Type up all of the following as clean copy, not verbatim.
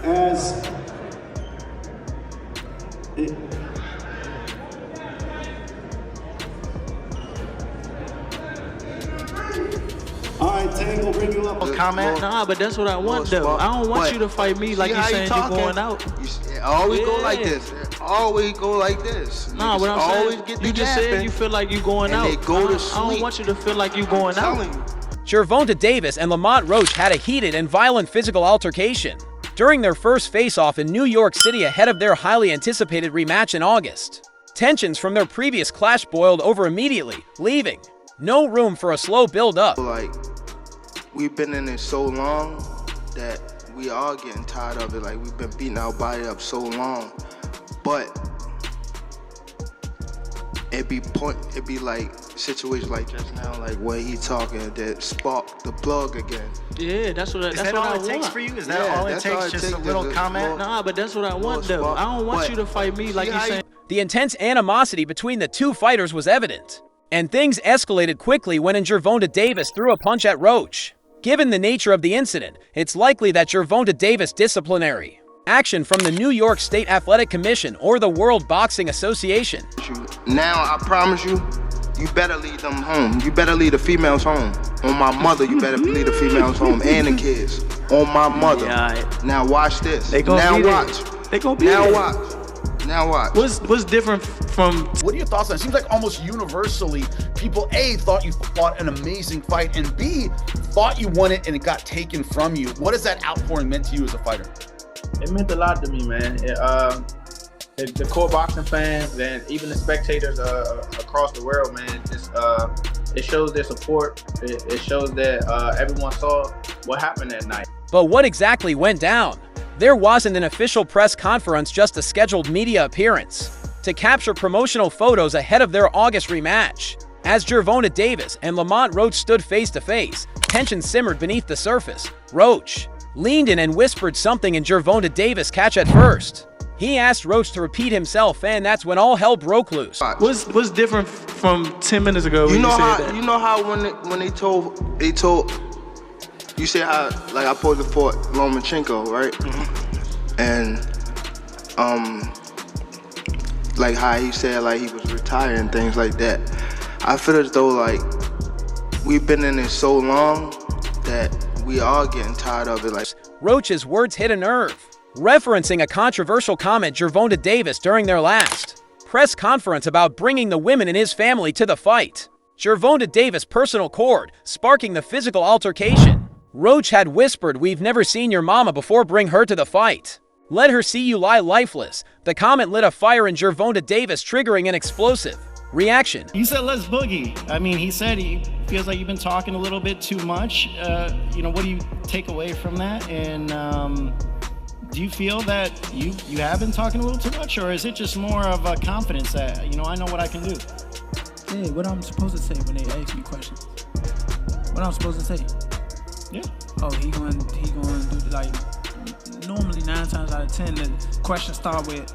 as it, all right, Tank, we'll bring you up. Comment? Nah, but that's what I want, though. I don't want you to fight me like you saying you're going out. You always go like this. Always go like this. Nah, what I'm saying, you just said you feel like you going out. They go to sleep. I don't want you to feel like you going out. Gervonta Davis and Lamont Roach had a heated and violent physical altercation during their first face-off in New York City ahead of their highly anticipated rematch in August. Tensions from their previous clash boiled over immediately, leaving no room for a slow build-up. Like, we've been in it so long that we are getting tired of it. Like, we've been beating our body up so long, but it be like situations like just now, like where he talking, that spark the plug again. Yeah, that's what I want. Is that all it takes for you? Is that all it takes? Just a little comment? Nah, but that's what I want, though. I don't want you to fight me like you saying. The intense animosity between the two fighters was evident, and things escalated quickly when Gervonta Davis threw a punch at Roach. Given the nature of the incident, it's likely that Gervonta Davis disciplinary action from the New York State Athletic Commission or the World Boxing Association. Now, I promise you, you better lead them home. You better lead the females home. On my mother, you better lead the females home and the kids. On my mother. Yeah, now watch this. They gonna now be watch. There. They gonna be now there. watch. Now watch. What's different from? What are your thoughts on it? It seems like almost universally, people A, thought you fought an amazing fight, and B, thought you won it and it got taken from you. What has that outpouring meant to you as a fighter? It meant a lot to me, man. The core boxing fans and even the spectators across the world, man, it shows their support. It shows that everyone saw what happened that night. But what exactly went down? There wasn't an official press conference, just a scheduled media appearance to capture promotional photos ahead of their August rematch. As Gervonta Davis and Lamont Roach stood face to face, tension simmered beneath the surface. Roach leaned in and whispered something in Gervonta Davis' catch at first. He asked Roach to repeat himself, and that's when all hell broke loose. What's different from 10 minutes ago when you know you said how, that? You know how when they told, you say how, like, I supposed to fought Lomachenko, right? Mm-hmm. And, like how he said, like, he was retired and things like that. I feel as though, like, we've been in it so long that we are getting tired of it. Like, Roach's words hit a nerve, referencing a controversial comment Gervonta Davis during their last press conference about bringing the women in his family to the fight. Gervonta Davis' personal chord sparking the physical altercation. Roach had whispered, "We've never seen your mama before, bring her to the fight. Let her see you lie lifeless." The comment lit a fire in Gervonta Davis, triggering an explosive reaction. You said let's boogie. I mean, he said he feels like you've been talking a little bit too much. What do you take away from that? And do you feel that you have been talking a little too much, or is it just more of a confidence that, I know what I can do? Hey, what I'm supposed to say when they ask me questions? What I'm supposed to say? Yeah. Oh, he going to do, like, normally 9 times out of 10, the questions start with,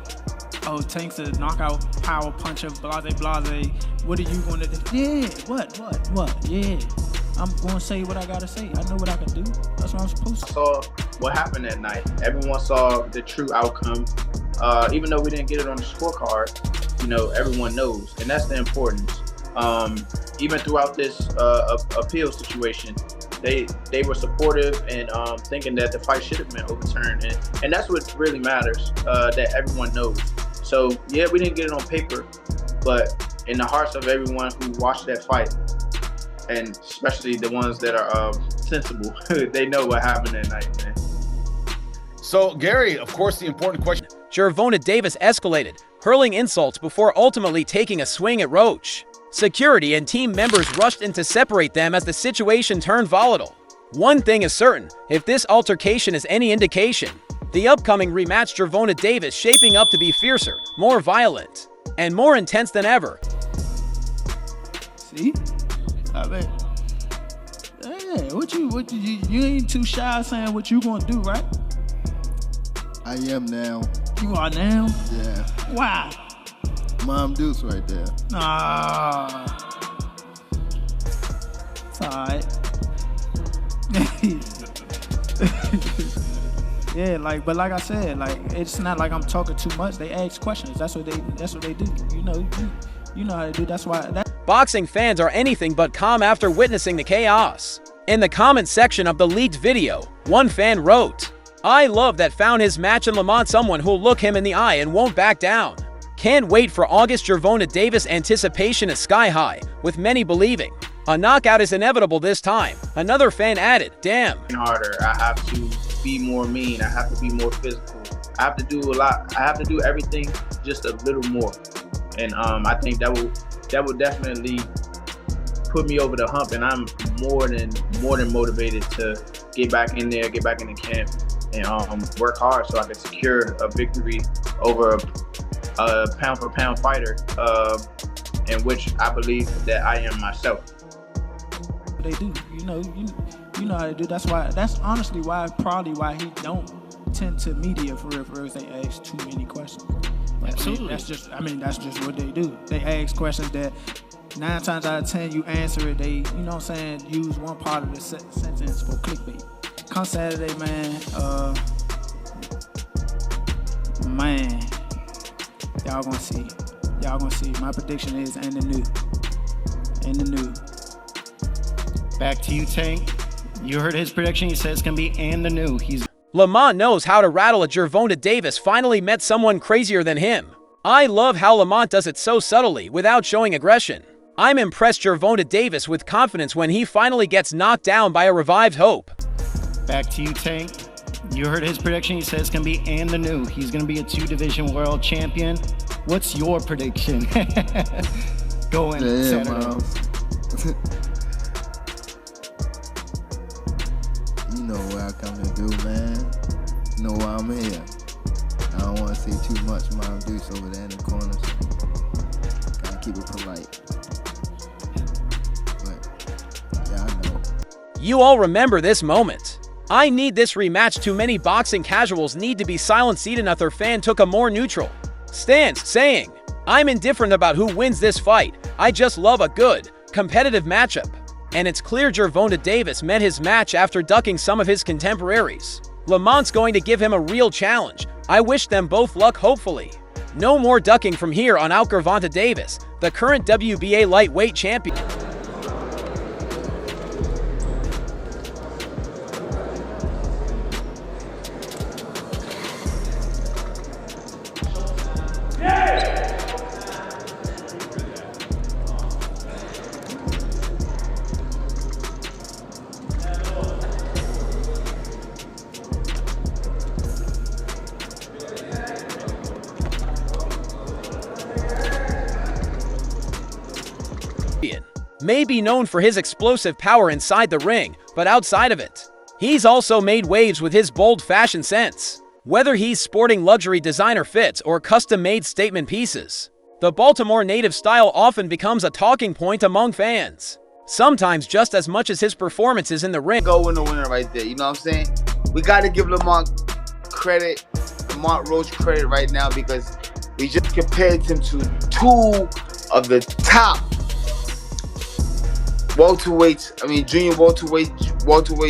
oh, Tank's a knockout power puncher, blase, blase. What are you going to do? Yeah, what? Yeah, I'm going to say what I got to say. I know what I can do. That's what I'm supposed to. Saw what happened that night. Everyone saw the true outcome. Even though we didn't get it on the scorecard, everyone knows, and that's the importance. Even throughout this appeal situation, they were supportive and thinking that the fight should have been overturned, and that's what really matters, that everyone knows. So yeah, we didn't get it on paper, but in the hearts of everyone who watched that fight, and especially the ones that are sensible, they know what happened that night, man. So Gary, of course, the important question. Gervonta Davis escalated, hurling insults before ultimately taking a swing at Roach. Security and team members rushed in to separate them as the situation turned volatile. One thing is certain, if this altercation is any indication, the upcoming rematch, Gervonta Davis shaping up to be fiercer, more violent, and more intense than ever. See? I bet. Hey, you ain't too shy saying what you gonna do, right? I am now. You are now? Yeah. Why? Mom Deuce right there. Nah. It's alright. Yeah, but like I said, it's not like I'm talking too much. They ask questions. That's what they do. You know how they do. That's why. Boxing fans are anything but calm after witnessing the chaos. In the comment section of the leaked video, one fan wrote, "I love that found his match in Lamont someone who'll look him in the eye and won't back down. Can't wait for August." Gervonta Davis anticipation is sky high, with many believing a knockout is inevitable this time. Another fan added, "Damn. Harder. I have to be more mean. I have to be more physical. I have to do a lot. I have to do everything just a little more." And I think that will definitely put me over the hump, and I'm more than motivated to get back in there, get back in the camp, and work hard so I can secure a victory over a pound for pound fighter, in which I believe that I am myself. They do, you know how they do. That's honestly probably why he don't tend to media for real. They ask too many questions. Absolutely. That's just what they do. They ask questions that 9 times out of 10 you answer it. They, you know what I'm saying, use one part of the sentence for clickbait. Come Saturday, man, y'all gonna see. My prediction is in the new. Back to you, Tank. You heard his prediction. He says it's gonna be and the new. Lamont knows how to rattle a Gervonta Davis finally met someone crazier than him. I love how Lamont does it so subtly without showing aggression. I'm impressed Gervonta Davis with confidence when he finally gets knocked down by a revived Hope. Back to you, Tank. You heard his prediction. He says it's going to be and the new. He's going to be a 2-division world champion. What's your prediction? Going Saturday. You know what I come to do, man. You know why I'm here. I don't want to say too much. Mom Deuce over there in the corner. So gotta keep it polite. But yeah, I know. You all remember this moment. I need this rematch. Too many boxing casuals need to be silent. Another fan took a more neutral stance, saying, "I'm indifferent about who wins this fight. I just love a good, competitive matchup." And it's clear Gervonta Davis met his match after ducking some of his contemporaries. Lamont's going to give him a real challenge. I wish them both luck, hopefully. No more ducking from here on out. Gervonta Davis, the current WBA lightweight champion. May be known for his explosive power inside the ring, but outside of it, he's also made waves with his bold fashion sense. Whether he's sporting luxury designer fits or custom-made statement pieces, the Baltimore native style often becomes a talking point among fans, sometimes just as much as his performances in the ring. Go win the winner right there, you know what I'm saying? We got to give Lamont Roach credit right now, because we just compared him to 2 of the top junior welterweight,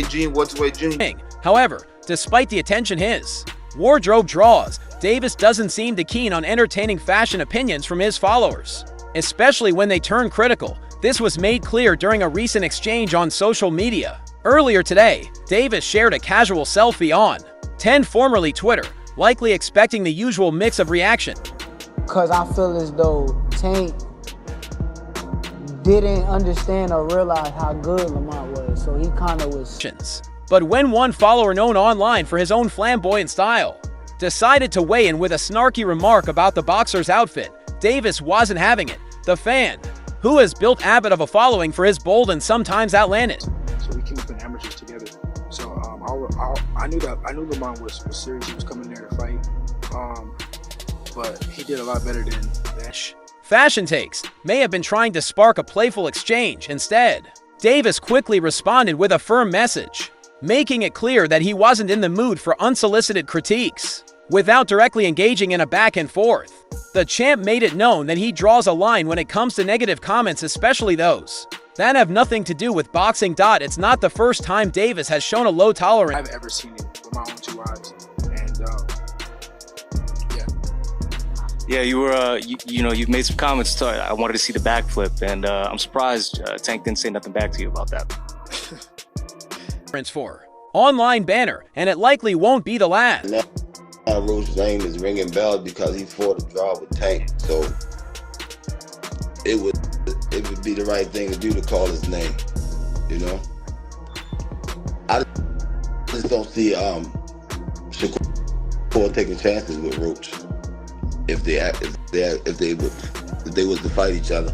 junior welterweight. However, despite the attention his wardrobe draws, Davis doesn't seem too keen on entertaining fashion opinions from his followers, especially when they turn critical. This was made clear during a recent exchange on social media. Earlier today, Davis shared a casual selfie on 10, formerly Twitter, likely expecting the usual mix of reaction. Because I feel as though Tank didn't understand or realize how good Lamont was, so he kind of was. But when one follower known online for his own flamboyant style decided to weigh in with a snarky remark about the boxer's outfit, Davis wasn't having it. The fan, who has built a bit of a following for his bold and sometimes outlandish. So we came up in amateurs together. So I knew Lamont was serious. He was coming there to fight, but he did a lot better than that. Fashion takes may have been trying to spark a playful exchange. Instead, Davis quickly responded with a firm message, making it clear that he wasn't in the mood for unsolicited critiques. Without directly engaging in a back and forth, the champ made it known that he draws a line when it comes to negative comments, especially those that have nothing to do with boxing. It's not the first time Davis has shown a low tolerance. I've ever seen it with my own 2 eyes. Yeah, you were, you know, you've made some comments. I wanted to see the backflip, and I'm surprised Tank didn't say nothing back to you about that. For online banner, and it likely won't be the last. Lamont Roach's name is ringing bells because he fought a draw with Tank, so it would be the right thing to do to call his name. You know, I just don't see Shakur taking chances with Roach if they was to fight each other,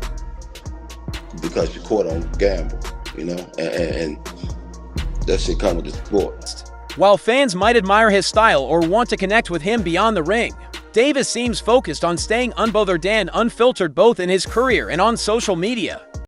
because Shakur don't gamble, you know, and that shit come with the sport. While fans might admire his style or want to connect with him beyond the ring, Davis seems focused on staying unbothered and unfiltered both in his career and on social media.